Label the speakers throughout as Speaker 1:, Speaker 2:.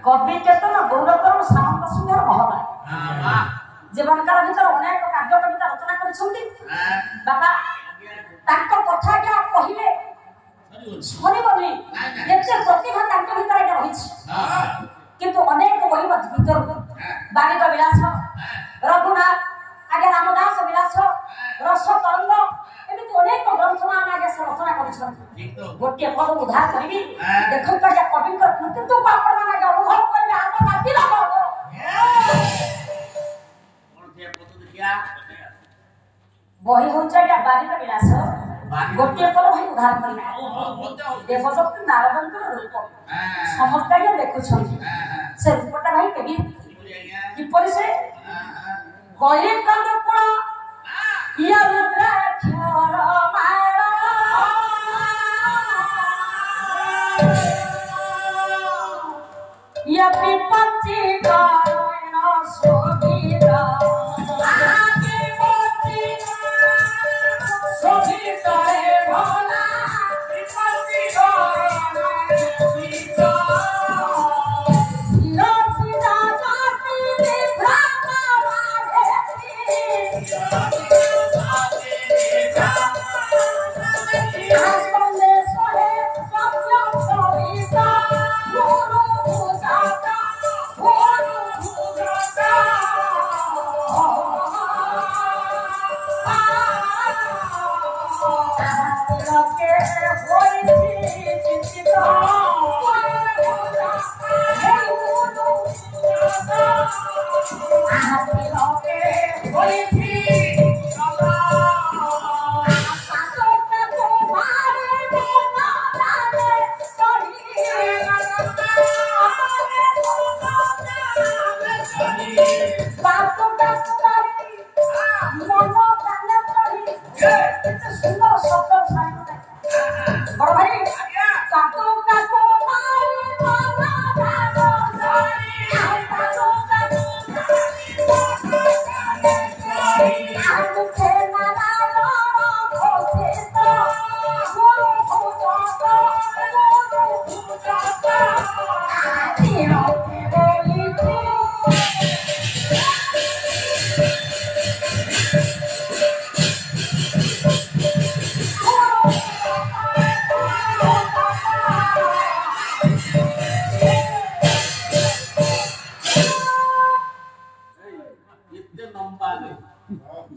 Speaker 1: कवि केतन गौरकर सामंत सिंह महोदय जीवनकाल भीतर अनेक काव्य कविता रचना कर बाबा कथा क्या कहले सरीबनी एते प्रतिभा भीतर एटा रही किंतु अनेक बही भीतर बाणिक विलास रघुनाथ आगे रामदास विलास रस तरंग एमती अनेक ग्रंथ आम आगे रचना कर गोटे पद उद्धार करी देखो कवि कृतित्व को आपण माने अनुभव करेंगे आम राति बही हूँ बाणिक विलास गोटे पद भाई उद्धार कर देवशक्ति नारदंकर रूप समस्त देखुं से रूपटा भाई केवी किपर से गए या रुद्राक्षर माला या विपत्ति कारण शोभिता आगे मोती शोभिता रे भोला विपत्ति कारण शोभिता लोचिता जाति विभ्राता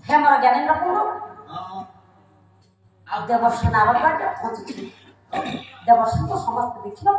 Speaker 1: हेमर ज्ञानेन्द्र कुंड देवर्षि नारद देवर्षि को समस्त देखा